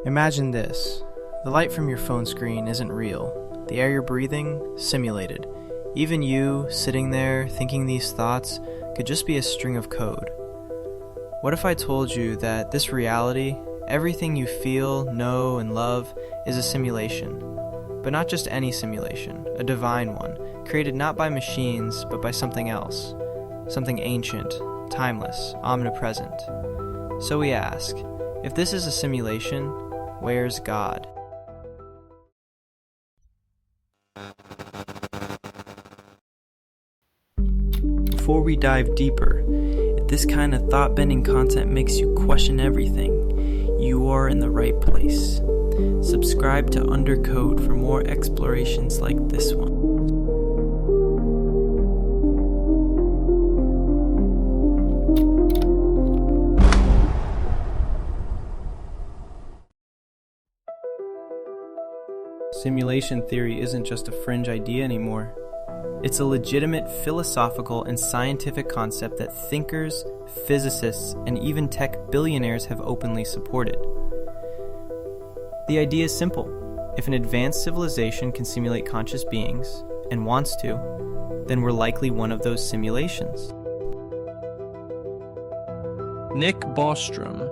Imagine this. The light from your phone screen isn't real. The air you're breathing, simulated. Even you, sitting there, thinking these thoughts, could just be a string of code. What if I told you that this reality, everything you feel, know, and love, is a simulation? But not just any simulation, a divine one, created not by machines, but by something else. Something ancient, timeless, omnipresent. So we ask, if this is a simulation, where's God? Before we dive deeper, if this kind of thought-bending content makes you question everything, you are in the right place. Subscribe to UnderCode for more explorations like this one. Simulation theory isn't just a fringe idea anymore. It's a legitimate philosophical and scientific concept that thinkers, physicists, and even tech billionaires have openly supported. The idea is simple. If an advanced civilization can simulate conscious beings, and wants to, then we're likely one of those simulations. Nick Bostrom,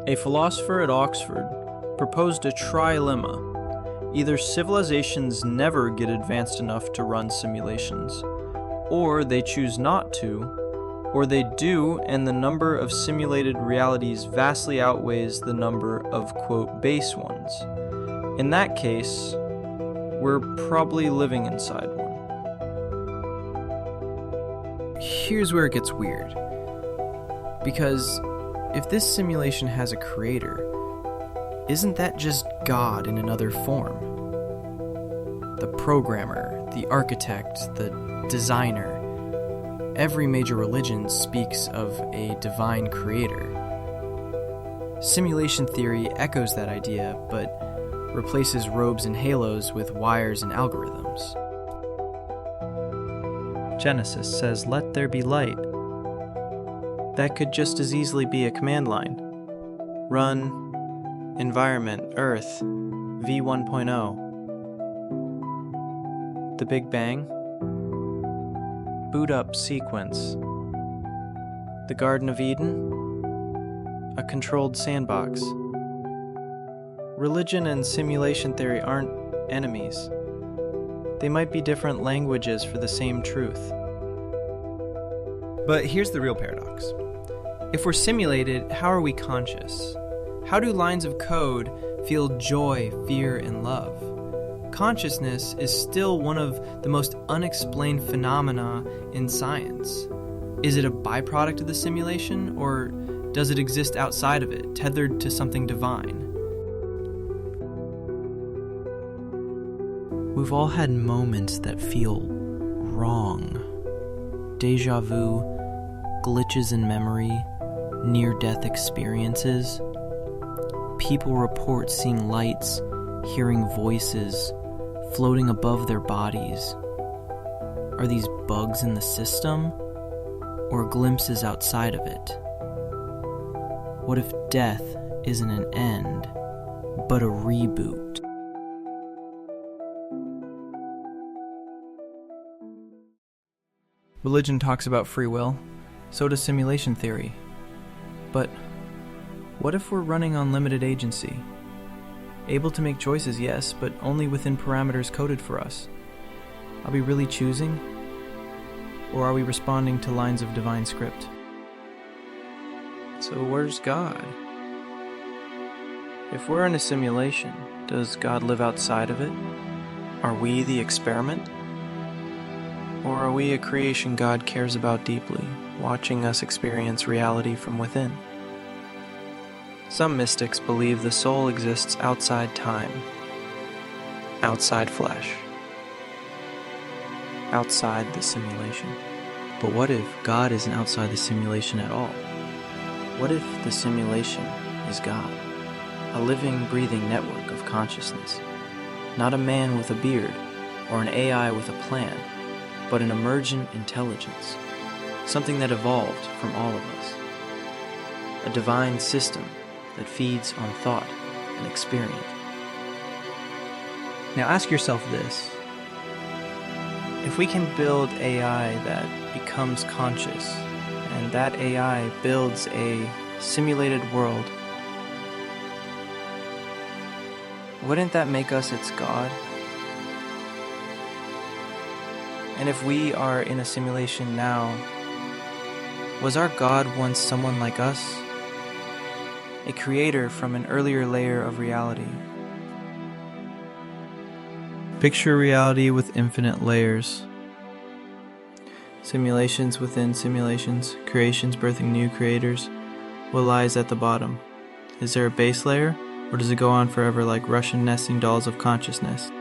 a philosopher at Oxford, proposed a trilemma. Either civilizations never get advanced enough to run simulations, or they choose not to, or they do and the number of simulated realities vastly outweighs the number of, quote, base ones. In that case, we're probably living inside one. Here's where it gets weird. Because if this simulation has a creator, isn't that just God in another form? The programmer, the architect, the designer. Every major religion speaks of a divine creator. Simulation theory echoes that idea, but replaces robes and halos with wires and algorithms. Genesis says, "Let there be light." That could just as easily be a command line. Run environment Earth v1.0. The Big Bang. Boot up sequence. The Garden of Eden. A controlled sandbox. Religion and simulation theory aren't enemies. They might be different languages for the same truth. But here's the real paradox. If we're simulated, how are we conscious? How do lines of code feel joy, fear, and love? Consciousness is still one of the most unexplained phenomena in science. Is it a byproduct of the simulation, or does it exist outside of it, tethered to something divine? We've all had moments that feel wrong. Deja vu, glitches in memory, near-death experiences. People report seeing lights, hearing voices, floating above their bodies. Are these bugs in the system, or glimpses outside of it? What if death isn't an end, but a reboot? Religion talks about free will, so does simulation theory. But what if we're running on limited agency? Able to make choices, yes, but only within parameters coded for us. Are we really choosing? Or are we responding to lines of divine script? So where's God? If we're in a simulation, does God live outside of it? Are we the experiment? Or are we a creation God cares about deeply, watching us experience reality from within? Some mystics believe the soul exists outside time, outside flesh, outside the simulation. But what if God isn't outside the simulation at all? What if the simulation is God? A living, breathing network of consciousness. Not a man with a beard or an AI with a plan, but an emergent intelligence. Something that evolved from all of us. A divine system that feeds on thought and experiment. Now ask yourself this. If we can build AI that becomes conscious, and that AI builds a simulated world, wouldn't that make us its God? And if we are in a simulation now, was our God once someone like us? A creator from an earlier layer of reality? Picture reality with infinite layers. Simulations within simulations, creations birthing new creators. What lies at the bottom? Is there a base layer, or does it go on forever like Russian nesting dolls of consciousness?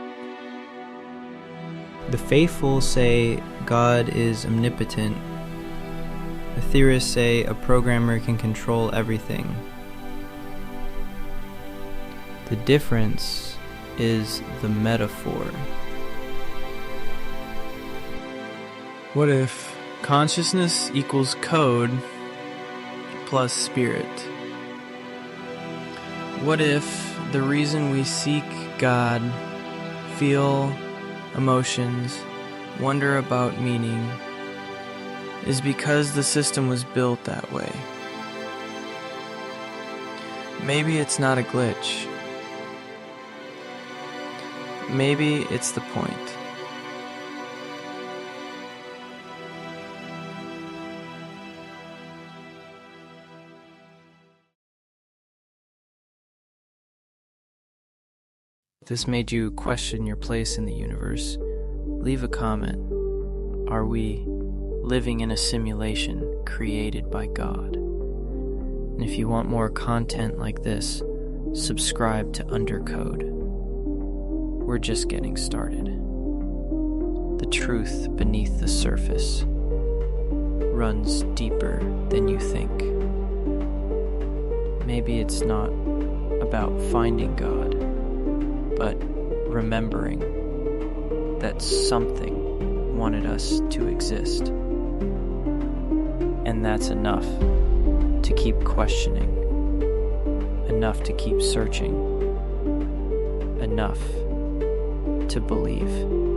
The faithful say God is omnipotent. The theorists say a programmer can control everything. The difference is the metaphor. What if consciousness equals code plus spirit? What if the reason we seek God, feel emotions, wonder about meaning, is because the system was built that way? Maybe it's not a glitch. Maybe it's the point. If this made you question your place in the universe, leave a comment. Are we living in a simulation created by God? And if you want more content like this, subscribe to UnderCode. We're just getting started. The truth beneath the surface runs deeper than you think. Maybe it's not about finding God, but remembering that something wanted us to exist. And that's enough to keep questioning, enough to keep searching, enough to believe.